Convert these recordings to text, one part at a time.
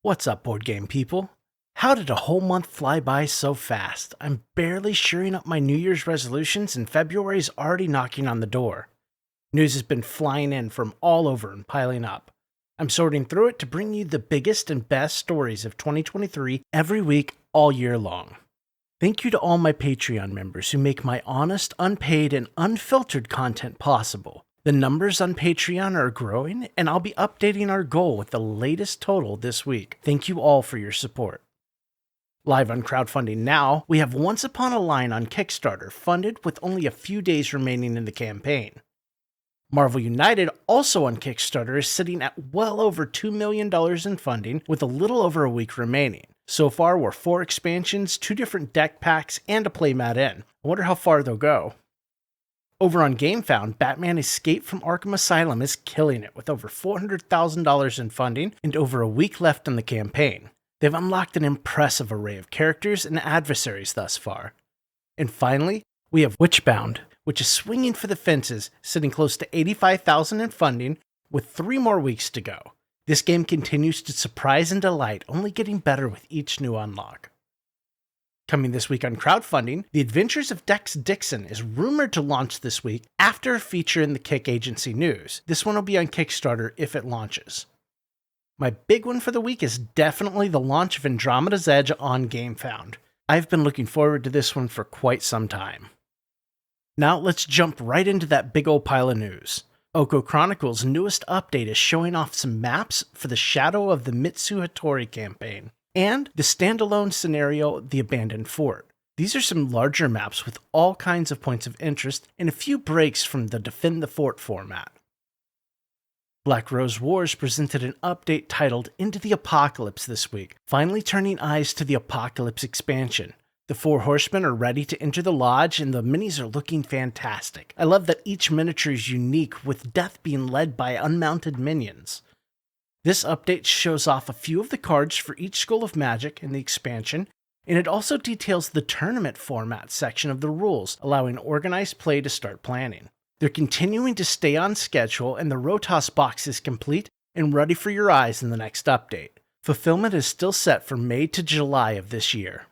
What's up, board game people? How did a whole month fly by so fast? I'm barely shoring up my New Year's resolutions and February's already knocking on the door. News has been flying in from all over and piling up. I'm sorting through it to bring you the biggest and best stories of 2023 every week, all year long. Thank you to all my Patreon members who make my honest, unpaid, and unfiltered content possible. The numbers on Patreon are growing, and I'll be updating our goal with the latest total this week. Thank you all for your support. Live on crowdfunding now, we have Once Upon a Line on Kickstarter, funded with only a few days remaining in the campaign. Marvel United, also on Kickstarter, is sitting at well over $2 million in funding with a little over a week remaining. So far, we're 4 expansions, 2 different deck packs, and a playmat in. I wonder how far they'll go. Over on Gamefound, Batman Escape from Arkham Asylum is killing it with over $400,000 in funding and over a week left in the campaign. They've unlocked an impressive array of characters and adversaries thus far. And finally, we have Witchbound, which is swinging for the fences, sitting close to $85,000 in funding with 3 more weeks to go. This game continues to surprise and delight, only getting better with each new unlock. Coming this week on crowdfunding, The Adventures of Dixon is rumored to launch this week after a feature in the Kick Agency news. This one will be on Kickstarter if it launches. My big one for the week is definitely the launch of Andromeda's Edge on Gamefound. I've been looking forward to this one for quite some time. Now let's jump right into that big old pile of news. Okko Chronicles' newest update is showing off some maps for the Shadow of the Mitsu Hattori campaign, and the standalone scenario, The Abandoned Fort. These are some larger maps with all kinds of points of interest and a few breaks from the Defend the Fort format. Black Rose Wars presented an update titled Into the Apocalypse this week, finally turning eyes to the Apocalypse expansion. The 4 horsemen are ready to enter the lodge and the minis are looking fantastic. I love that each miniature is unique, with death being led by unmounted minions. This update shows off a few of the cards for each School of Magic in the expansion, and it also details the tournament format section of the rules, allowing organized play to start planning. They're continuing to stay on schedule, and the Rotos box is complete and ready for your eyes in the next update. Fulfillment is still set for May to July of this year.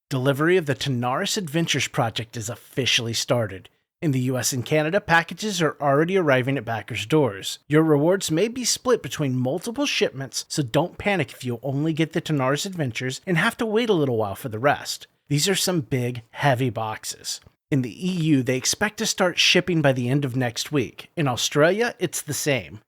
Delivery of the Tanares Adventures project is officially started. In the US and Canada, packages are already arriving at backers' doors. Your rewards may be split between multiple shipments, so don't panic if you only get the Tanares Adventures and have to wait a little while for the rest. These are some big, heavy boxes. In the EU, they expect to start shipping by the end of next week. In Australia, it's the same.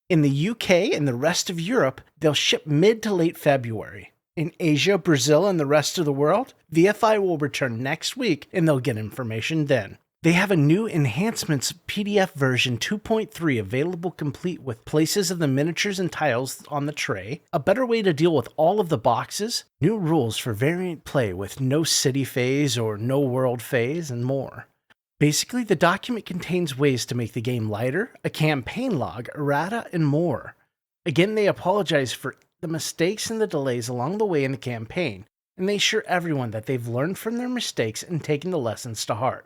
In the UK and the rest of Europe, they'll ship mid to late February. In Asia, Brazil, and the rest of the world, VFI will return next week and they'll get information then. They have a new Enhancements PDF version 2.3 available, complete with places of the miniatures and tiles on the tray, a better way to deal with all of the boxes, new rules for variant play with no city phase or no world phase, and more. Basically, the document contains ways to make the game lighter, a campaign log, errata, and more. Again, they apologize for the mistakes and the delays along the way in the campaign, and they assure everyone that they've learned from their mistakes and taken the lessons to heart.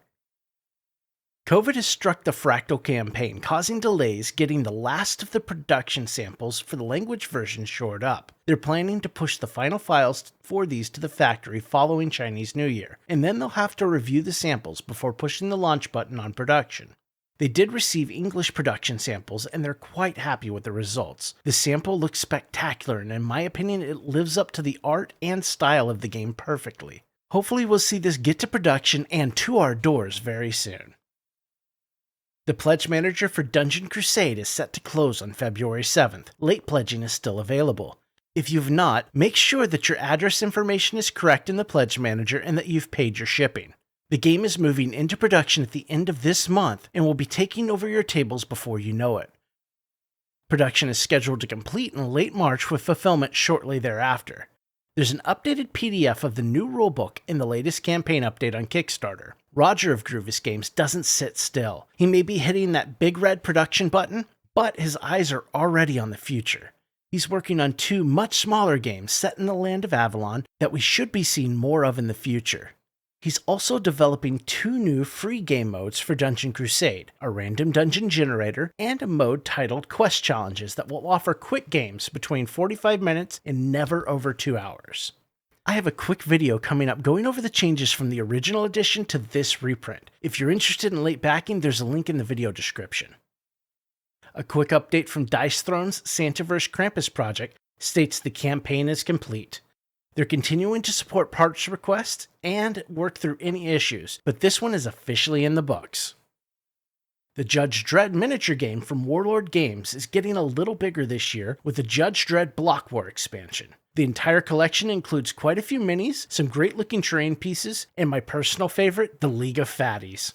COVID has struck the Fractal campaign, causing delays getting the last of the production samples for the language version shored up. They're planning to push the final files for these to the factory following Chinese New Year, and then they'll have to review the samples before pushing the launch button on production. They did receive English production samples, and they're quite happy with the results. The sample looks spectacular, and in my opinion, it lives up to the art and style of the game perfectly. Hopefully we'll see this get to production and to our doors very soon. The pledge manager for Dungeon Crusade is set to close on February 7th. Late pledging is still available. If you've not, make sure that your address information is correct in the pledge manager and that you've paid your shipping. The game is moving into production at the end of this month and will be taking over your tables before you know it. Production is scheduled to complete in late March with fulfillment shortly thereafter. There's an updated PDF of the new rulebook in the latest campaign update on Kickstarter. Roger of Groovis Games doesn't sit still. He may be hitting that big red production button, but his eyes are already on the future. He's working on 2 much smaller games set in the land of Avalon that we should be seeing more of in the future. He's also developing 2 new free game modes for Dungeon Crusade, a random dungeon generator, and a mode titled Quest Challenges that will offer quick games between 45 minutes and never over 2 hours. I have a quick video coming up going over the changes from the original edition to this reprint. If you're interested in late backing, there's a link in the video description. A quick update from Dice Throne's Santaverse Krampus project states the campaign is complete. They're continuing to support parts requests and work through any issues, but this one is officially in the books. The Judge Dredd miniature game from Warlord Games is getting a little bigger this year with the Judge Dredd Block War expansion. The entire collection includes quite a few minis, some great looking terrain pieces, and my personal favorite, the League of Fatties.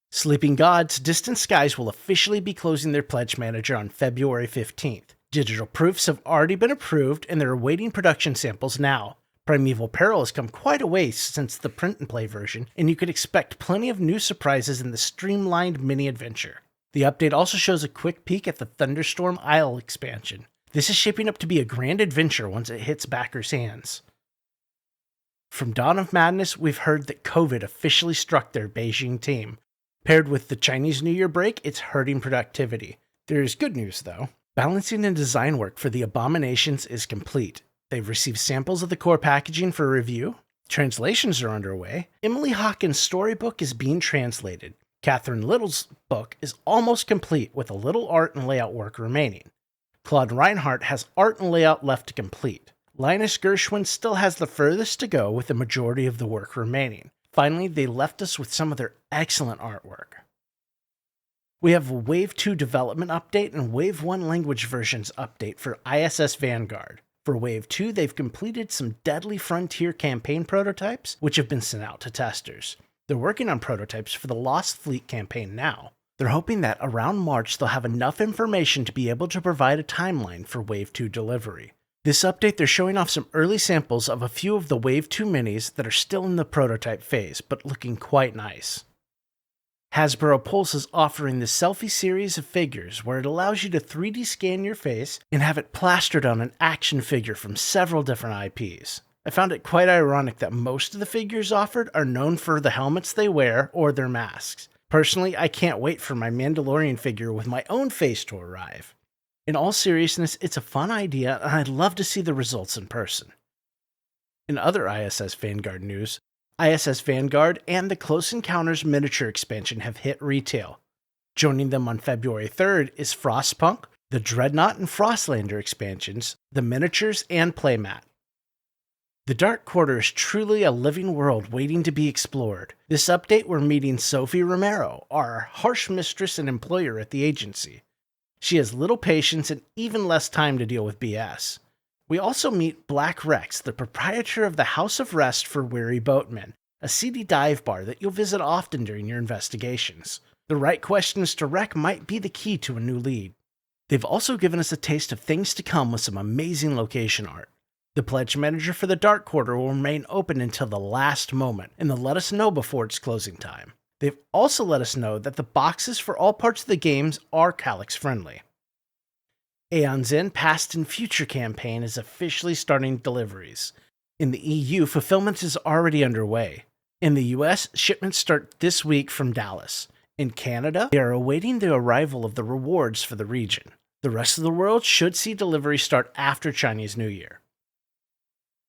Sleeping Gods Distant Skies will officially be closing their pledge manager on February 15th. Digital proofs have already been approved and they're awaiting production samples now. Primeval Peril has come quite a way since the print and play version, and you could expect plenty of new surprises in the streamlined mini-adventure. The update also shows a quick peek at the Thunderstorm Isle expansion. This is shaping up to be a grand adventure once it hits backers' hands. From Dawn of Madness, we've heard that COVID officially struck their Beijing team. Paired with the Chinese New Year break, it's hurting productivity. There's good news though. Balancing and design work for the Abominations is complete. They've received samples of the core packaging for review. Translations are underway. Emily Hawkins' storybook is being translated. Catherine Little's book is almost complete with a little art and layout work remaining. Claude Reinhardt has art and layout left to complete. Linus Gershwin still has the furthest to go with the majority of the work remaining. Finally, they left us with some of their excellent artwork. We have a Wave 2 development update and Wave 1 language versions update for ISS Vanguard. For Wave 2, they've completed some Deadly Frontier campaign prototypes, which have been sent out to testers. They're working on prototypes for the Lost Fleet campaign now. They're hoping that around March they'll have enough information to be able to provide a timeline for Wave 2 delivery. This update, they're showing off some early samples of a few of the Wave 2 minis that are still in the prototype phase, but looking quite nice. Hasbro Pulse is offering the Selfie series of figures where it allows you to 3D scan your face and have it plastered on an action figure from several different IPs. I found it quite ironic that most of the figures offered are known for the helmets they wear or their masks. Personally, I can't wait for my Mandalorian figure with my own face to arrive. In all seriousness, it's a fun idea and I'd love to see the results in person. In other ISS Vanguard news, ISS Vanguard and the Close Encounters miniature expansion have hit retail. Joining them on February 3rd is Frostpunk, the Dreadnought and Frostlander expansions, the miniatures, and playmat. The Dark Quarter is truly a living world waiting to be explored. This update, we're meeting Sophie Romero, our harsh mistress and employer at the agency. She has little patience and even less time to deal with BS. We also meet Black Rex, the proprietor of the House of Rest for Weary Boatmen, a seedy dive bar that you'll visit often during your investigations. The right questions to Rec might be the key to a new lead. They've also given us a taste of things to come with some amazing location art. The pledge manager for the Dark Quarter will remain open until the last moment, and they'll let us know before its closing time. They've also let us know that the boxes for all parts of the games are Calyx friendly. Aeons End Past and Future campaign is officially starting deliveries. In the EU, fulfillment is already underway. In the US, shipments start this week from Dallas. In Canada, they are awaiting the arrival of the rewards for the region. The rest of the world should see delivery start after Chinese New Year.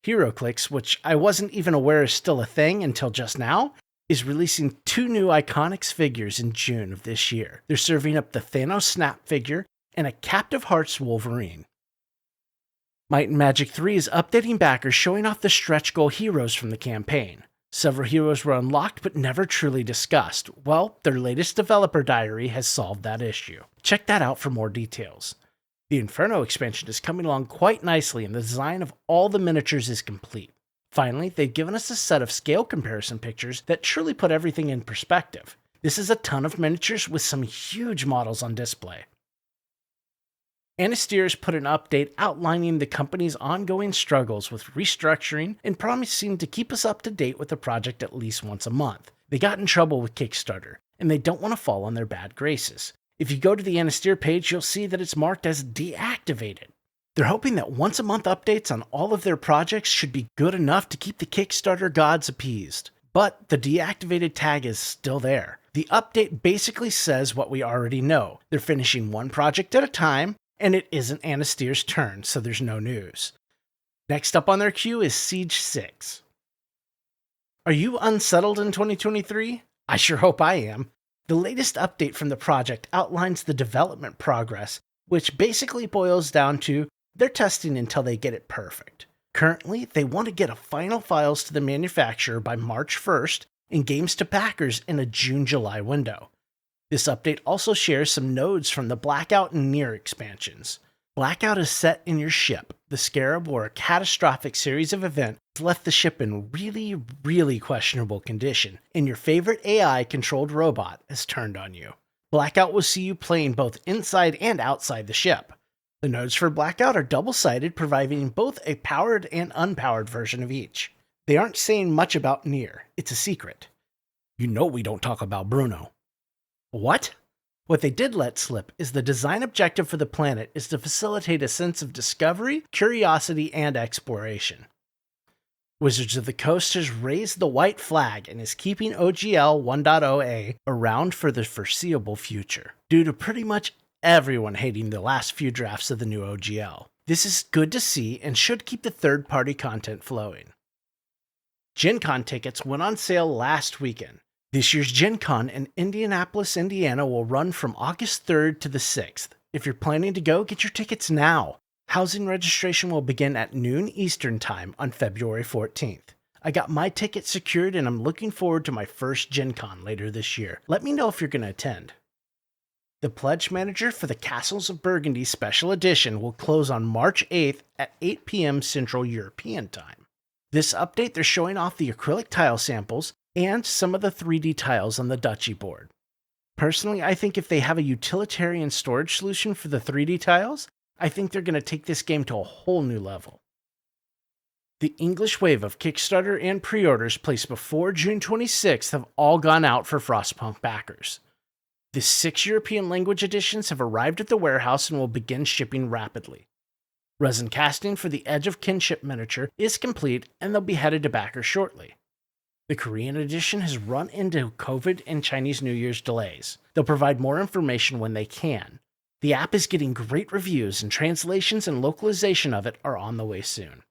HeroClix, which I wasn't even aware is still a thing until just now, is releasing 2 new Iconics figures in June of this year. They're serving up the Thanos Snap figure and a Captive Hearts Wolverine. Might and Magic 3 is updating backers showing off the stretch goal heroes from the campaign. Several heroes were unlocked but never truly discussed. Well, their latest developer diary has solved that issue. Check that out for more details. The Inferno expansion is coming along quite nicely and the design of all the miniatures is complete. Finally, they've given us a set of scale comparison pictures that truly put everything in perspective. This is a ton of miniatures with some huge models on display. Anastyr has put an update outlining the company's ongoing struggles with restructuring and promising to keep us up to date with the project at least once a month. They got in trouble with Kickstarter, and they don't want to fall on their bad graces. If you go to the Anastyr page, you'll see that it's marked as deactivated. They're hoping that once-a-month updates on all of their projects should be good enough to keep the Kickstarter gods appeased. But the deactivated tag is still there. The update basically says what we already know. They're finishing one project at a time, and it isn't Anastyr's turn, so there's no news. Next up on their queue is Siege 6. Are you unsettled in 2023? I sure hope I am. The latest update from the project outlines the development progress, which basically boils down to they're testing until they get it perfect. Currently, they want to get final files to the manufacturer by March 1st and games to backers in a June-July window. This update also shares some nodes from the Blackout and Near expansions. Blackout is set in your ship, the Scarab, where a catastrophic series of events left the ship in really questionable condition, and your favorite AI-controlled robot has turned on you. Blackout will see you playing both inside and outside the ship. The nodes for Blackout are double-sided, providing both a powered and unpowered version of each. They aren't saying much about Near. It's a secret. You know we don't talk about Bruno. What? What they did let slip is the design objective for the planet is to facilitate a sense of discovery, curiosity, and exploration. Wizards of the Coast has raised the white flag and is keeping OGL 1.0a around for the foreseeable future, due to pretty much everyone hating the last few drafts of the new OGL. This is good to see and should keep the third-party content flowing. GenCon tickets went on sale last weekend. This year's GenCon in Indianapolis, Indiana will run from August 3rd to the 6th. If you're planning to go, get your tickets now. Housing registration will begin at noon Eastern Time on February 14th. I got my ticket secured and I'm looking forward to my first GenCon later this year. Let me know if you're going to attend. The Pledge Manager for the Castles of Burgundy Special Edition will close on March 8th at 8 p.m. Central European Time. This update, they're showing off the acrylic tile samples and some of the 3D tiles on the Duchy board. Personally, I think if they have a utilitarian storage solution for the 3D tiles, I think they're going to take this game to a whole new level. The English wave of Kickstarter and pre-orders placed before June 26th have all gone out for Frostpunk backers. The 6 European language editions have arrived at the warehouse and will begin shipping rapidly. Resin casting for the Edge of Kinship miniature is complete and they'll be headed to backers shortly. The Korean edition has run into COVID and Chinese New Year's delays. They'll provide more information when they can. The app is getting great reviews and translations and localization of it are on the way soon.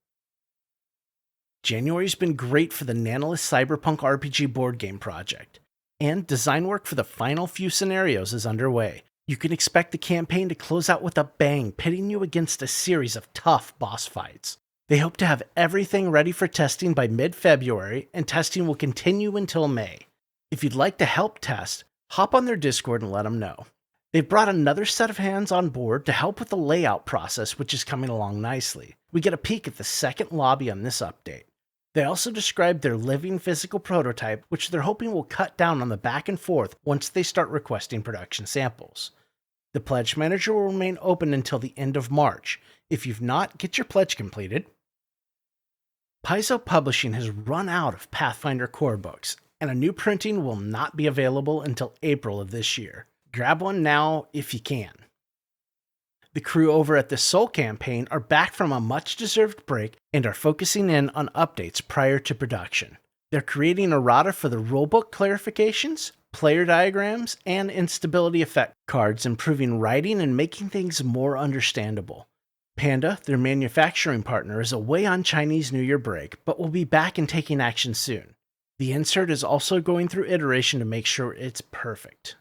January's been great for the Nanolith Cyberpunk RPG board game project, and design work for the final few scenarios is underway. You can expect the campaign to close out with a bang, pitting you against a series of tough boss fights. They hope to have everything ready for testing by mid-February, and testing will continue until May. If you'd like to help test, hop on their Discord and let them know. They've brought another set of hands on board to help with the layout process, which is coming along nicely. We get a peek at the second lobby on this update. They also described their living physical prototype, which they're hoping will cut down on the back and forth once they start requesting production samples. The Pledge Manager will remain open until the end of March. If you've not, get your pledge completed. Paizo Publishing has run out of Pathfinder core books, and a new printing will not be available until April of this year. Grab one now if you can. The crew over at the Soul campaign are back from a much-deserved break and are focusing in on updates prior to production. They're creating errata for the rulebook clarifications, player diagrams, and instability effect cards, improving writing and making things more understandable. Panda, their manufacturing partner, is away on Chinese New Year break, but will be back and taking action soon. The insert is also going through iteration to make sure it's perfect.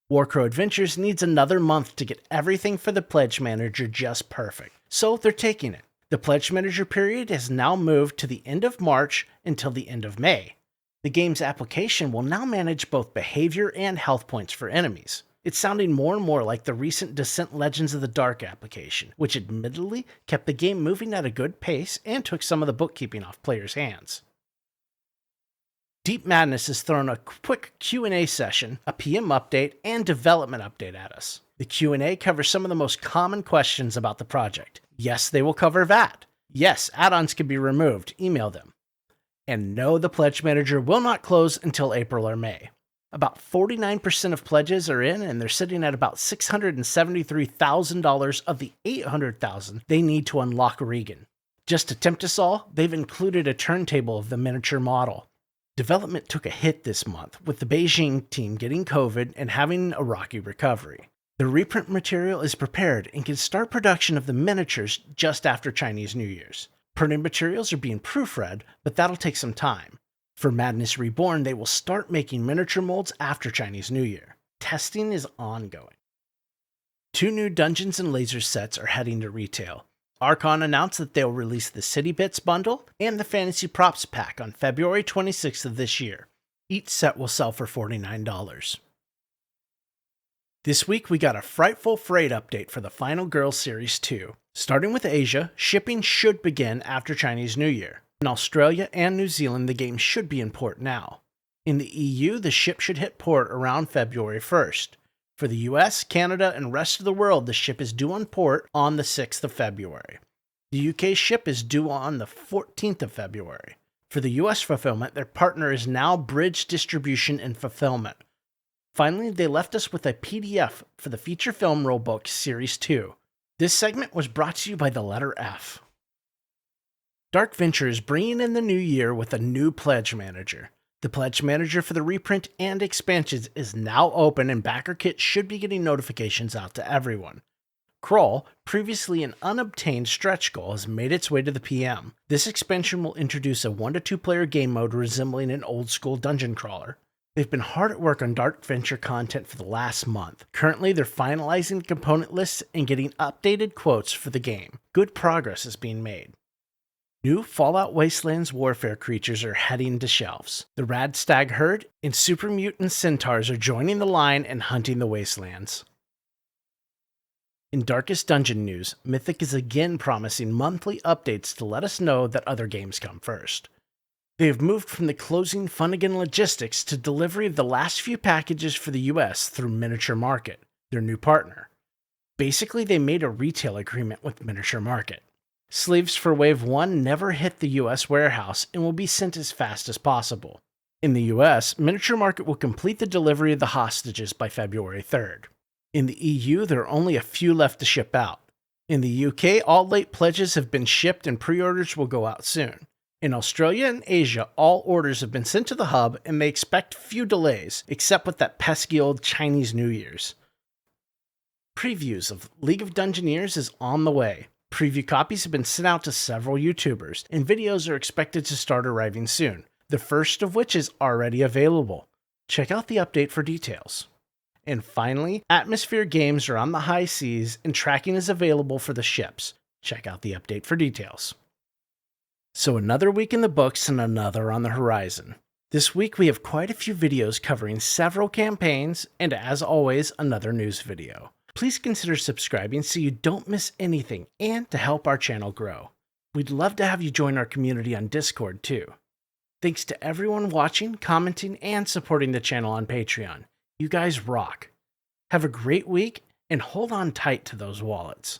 Warcrow Adventures needs another month to get everything for the Pledge Manager just perfect, so they're taking it. The Pledge Manager period has now moved to the end of March until the end of May. The game's application will now manage both behavior and health points for enemies. It's sounding more and more like the recent Descent Legends of the Dark application, which admittedly kept the game moving at a good pace and took some of the bookkeeping off players' hands. Deep Madness has thrown a quick Q&A session, a PM update, and development update at us. The Q&A covers some of the most common questions about the project. Yes, they will cover VAT. Yes, add-ons can be removed. Email them. And no, the Pledge Manager will not close until April or May. About 49% of pledges are in, and they're sitting at about $673,000 of the $800,000 they need to unlock Regan. Just to tempt us all, they've included a turntable of the miniature model. Development took a hit this month, with the Beijing team getting COVID and having a rocky recovery. The reprint material is prepared and can start production of the miniatures just after Chinese New Year's. Printed materials are being proofread, but that'll take some time. For Madness Reborn, they will start making miniature molds after Chinese New Year. Testing is ongoing. 2 new Dungeons and Lasers sets are heading to retail. Arkham announced that they'll release the City Bits bundle and the Fantasy Props pack on February 26th of this year. Each set will sell for $49. This week we got a Frightful Freight update for the Final Girl Series 2. Starting with Asia, shipping should begin after Chinese New Year. In Australia and New Zealand, the game should be in port now. In the EU, the ship should hit port around February 1st. For the US, Canada, and rest of the world, the ship is due on port on the 6th of February. The UK ship is due on the 14th of February. For the US fulfillment, their partner is now Bridge Distribution and Fulfillment. Finally, they left us with a PDF for the feature film rulebook Series 2. This segment was brought to you by the letter F. Dark Venture is bringing in the new year with a new Pledge Manager. The Pledge Manager for the reprint and expansions is now open, and Backerkit should be getting notifications out to everyone. Crawl, previously an unobtained stretch goal, has made its way to the PM. This expansion will introduce a 1 to 2 player game mode resembling an old school dungeon crawler. They've been hard at work on Dark Venture content for the last month. Currently, they're finalizing component lists and getting updated quotes for the game. Good progress is being made. New Fallout Wastelands warfare creatures are heading to shelves. The Rad Stag Herd and Super Mutant Centaurs are joining the line and hunting the Wastelands. In Darkest Dungeon news, Mythic is again promising monthly updates to let us know that other games come first. They have moved from the closing Funnigan logistics to delivery of the last few packages for the US through Miniature Market, their new partner. Basically, they made a retail agreement with Miniature Market. Sleeves for Wave 1 never hit the US warehouse and will be sent as fast as possible. In the US, Miniature Market will complete the delivery of the hostages by February 3rd. In the EU, there are only a few left to ship out. In the UK, all late pledges have been shipped and pre-orders will go out soon. In Australia and Asia, all orders have been sent to the hub, and they expect few delays, except with that pesky old Chinese New Year's. Previews of League of Dungeoneers is on the way. Preview copies have been sent out to several YouTubers, and videos are expected to start arriving soon, the first of which is already available. Check out the update for details. And finally, Atmosfear games are on the high seas, and tracking is available for the ships. Check out the update for details. So another week in the books and another on the horizon. This week we have quite a few videos covering several campaigns, and as always, another news video. Please consider subscribing so you don't miss anything and to help our channel grow. We'd love to have you join our community on Discord too. Thanks to everyone watching, commenting, and supporting the channel on Patreon. You guys rock. Have a great week and hold on tight to those wallets.